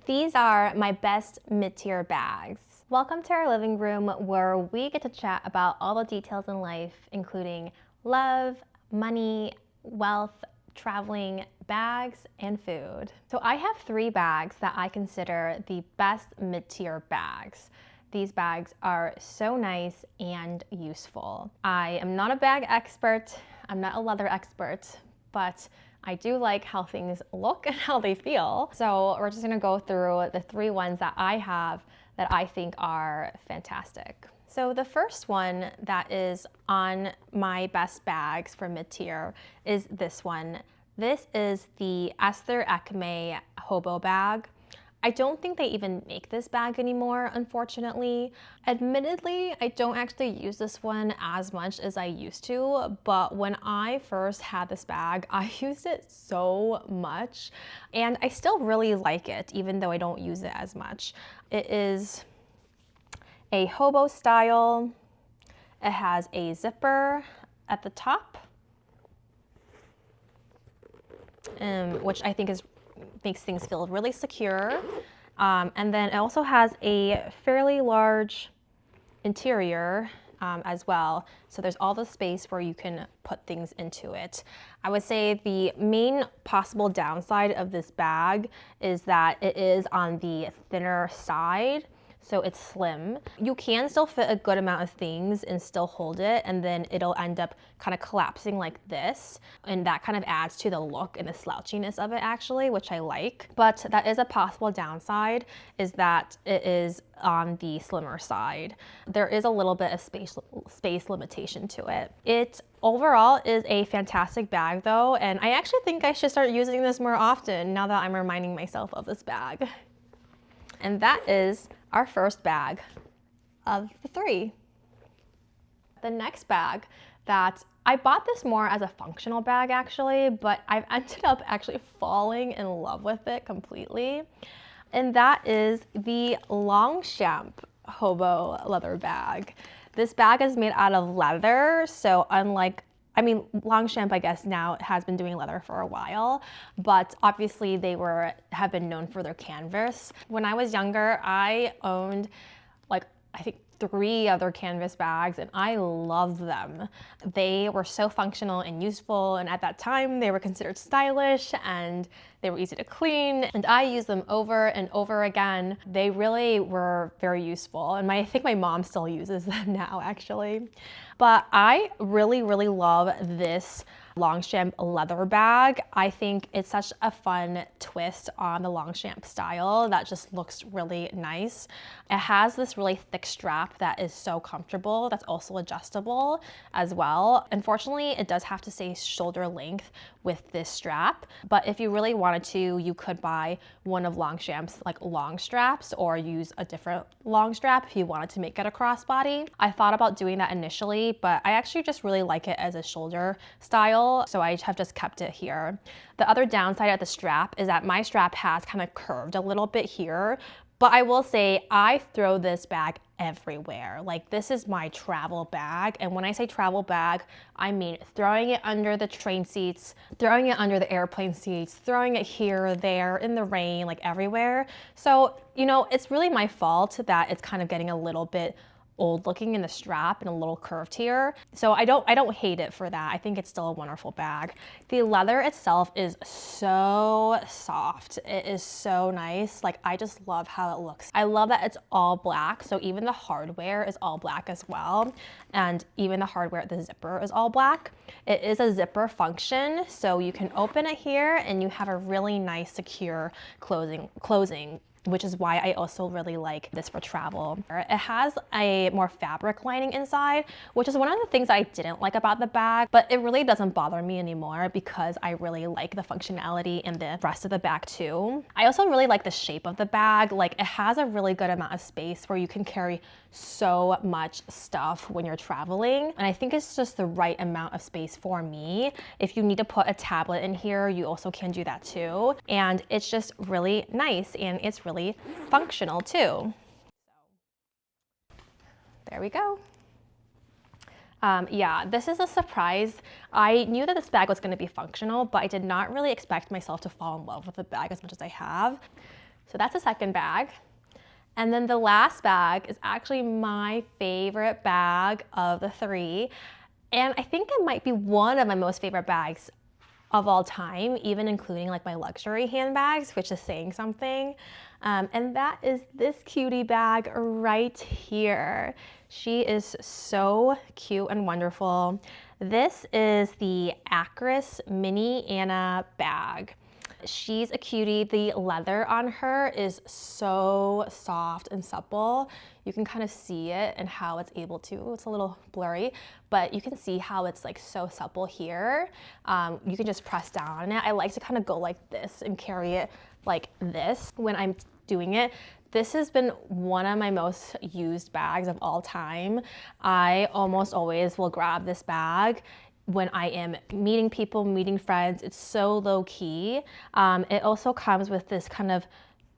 These are my best mid-tier bags. Welcome to our living room where we get to chat about all the details in life, including love, money, wealth, traveling, bags, and food. So I have 3 bags that I consider the best mid-tier bags. These bags are so nice and useful. I am not a bag expert, I'm not a leather expert, but I do like how things look and how they feel. So we're just gonna go through the 3 ones that I have that I think are fantastic. So the first one that is on my best bags for mid-tier is this one. This is the Aesther Ekme hobo bag. I don't think they even make this bag anymore, unfortunately. Admittedly, I don't actually use this one as much as I used to, but when I first had this bag, I used it so much, and I still really like it, even though I don't use it as much. It is a hobo style. It has a zipper at the top, which I think makes things feel really secure. And then it also has a fairly large interior as well. So there's all the space where you can put things into it. I would say the main possible downside of this bag is that it is on the thinner side. So it's slim. You can still fit a good amount of things and still hold it, and then it'll end up kind of collapsing like this, and that kind of adds to the look and the slouchiness of it actually, which I like. But that is a possible downside, is that it is on the slimmer side. There is a little bit of space limitation to it. It overall is a fantastic bag though, and I actually think I should start using this more often now that I'm reminding myself of this bag. And that is our first bag of the 3. The next bag that I bought this more as a functional bag actually, but I've ended up actually falling in love with it completely. And that is the Longchamp hobo leather bag. This bag is made out of leather, so Longchamp, I guess now has been doing leather for a while, but obviously they have been known for their canvas. When I was younger, I owned I think 3 other canvas bags, and I loved them. They were so functional and useful, and at that time they were considered stylish and they were easy to clean, and I used them over and over again. They really were very useful, and I think my mom still uses them now actually. But I really, really love this Longchamp leather bag. I think it's such a fun twist on the Longchamp style that just looks really nice. It has this really thick strap that is so comfortable, that's also adjustable as well. Unfortunately, it does have to stay shoulder length with this strap, but if you really wanted to, you could buy one of Longchamp's long straps or use a different long strap if you wanted to make it a crossbody. I thought about doing that initially, but I actually just really like it as a shoulder style, so I have just kept it here. The other downside of the strap is that my strap has kind of curved a little bit here, but I will say I throw this bag everywhere. This is my travel bag, and when I say travel bag, I mean throwing it under the train seats, throwing it under the airplane seats, throwing it here, there, in the rain, everywhere. So, it's really my fault that it's kind of getting a little bit old looking in the strap and a little curved here. So I don't hate it for that. I think it's still a wonderful bag. The leather itself is so soft. It is so nice. I just love how it looks. I love that it's all black. So even the hardware is all black as well. And even the hardware, the zipper is all black. It is a zipper function. So you can open it here and you have a really nice secure closing, which is why I also really like this for travel. It has a more fabric lining inside, which is one of the things I didn't like about the bag, but it really doesn't bother me anymore because I really like the functionality and the rest of the bag too. I also really like the shape of the bag. It has a really good amount of space where you can carry so much stuff when you're traveling, and I think it's just the right amount of space for me. If you need to put a tablet in here, you also can do that too, and it's just really nice and it's really functional too. There we go. Yeah, this is a surprise. I knew that this bag was going to be functional, but I did not really expect myself to fall in love with the bag as much as I have. So that's the second bag. And then the last bag is actually my favorite bag of the three. And I think it might be one of my most favorite bags of all time, even including like my luxury handbags, which is saying something. And that is this cutie bag right here. She is so cute and wonderful. This is the Akris Mini Anna bag. She's a cutie. The leather on her is so soft and supple. You can kind of see it and how it's able to. It's a little blurry, but you can see how it's like so supple here. You can just press down on it. I like to kind of go like this and carry it like this when I'm doing it. This has been one of my most used bags of all time. I almost always will grab this bag when I am meeting people, meeting friends. It's so low key. It also comes with this kind of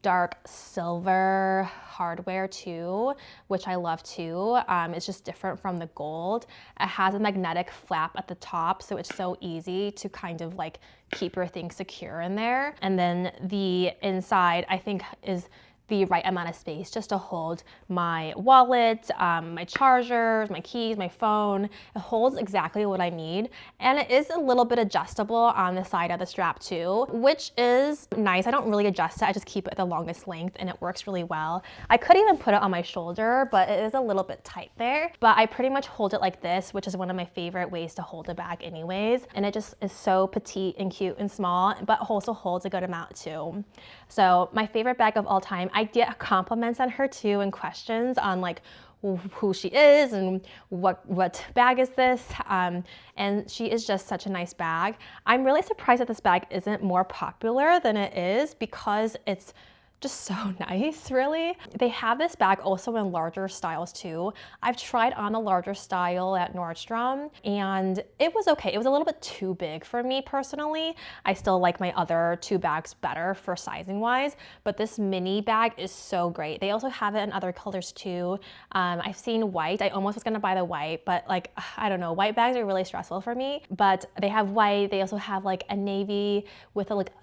dark silver hardware too, which I love too. It's just different from the gold. It has a magnetic flap at the top, so it's so easy to kind of like keep your things secure in there. And then the inside, I think, is the right amount of space just to hold my wallet, my chargers, my keys, my phone. It holds exactly what I need. And it is a little bit adjustable on the side of the strap too, which is nice. I don't really adjust it. I just keep it at the longest length and it works really well. I could even put it on my shoulder, but it is a little bit tight there. But I pretty much hold it like this, which is one of my favorite ways to hold a bag anyways. And it just is so petite and cute and small, but also holds a good amount too. So my favorite bag of all time. I get compliments on her too and questions on like who she is and what bag is this. And she is just such a nice bag. I'm really surprised that this bag isn't more popular than it is because it's just so nice, really. They have this bag also in larger styles too. I've tried on the larger style at Nordstrom and it was okay. It was a little bit too big for me personally. I still like my other two bags better for sizing wise, but this mini bag is so great. They also have it in other colors too. I've seen white. I almost was gonna buy the white, but like, I don't know, white bags are really stressful for me, but they have white. They also have like a navy with like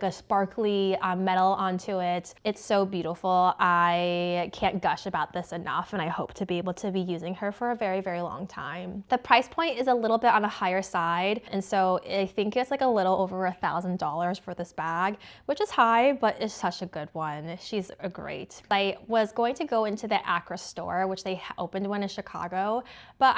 a sparkly metal onto it. It's so beautiful. I can't gush about this enough, and I hope to be able to be using her for a very, very long time. The price point is a little bit on the higher side, and so I think it's like a little over $1,000 for this bag, which is high, but it's such a good one. She's a great. I was going to go into the Akris store, which they opened one in Chicago, but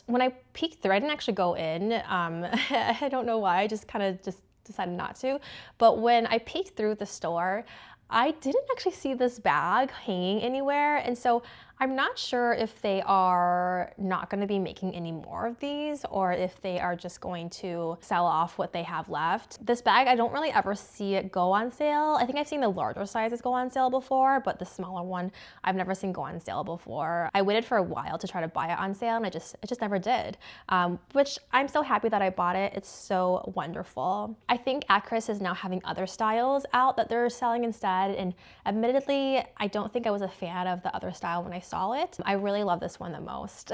when I peeked through, I didn't actually go in. I don't know why, I just kind of decided not to. But when I peeked through the store, I didn't actually see this bag hanging anywhere. And so I'm not sure if they are not going to be making any more of these or if they are just going to sell off what they have left. This bag, I don't really ever see it go on sale. I think I've seen the larger sizes go on sale before, but the smaller one I've never seen go on sale before. I waited for a while to try to buy it on sale and it just never did, which I'm so happy that I bought it. It's so wonderful. I think Akris is now having other styles out that they're selling instead, and admittedly, I don't think I was a fan of the other style when I saw it. I really love this one the most.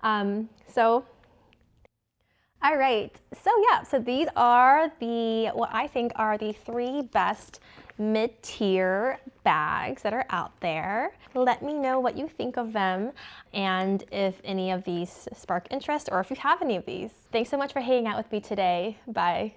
All right, so these are what I think are the 3 best mid-tier bags that are out there. Let me know what you think of them and if any of these spark interest or if you have any of these. Thanks so much for hanging out with me today. Bye.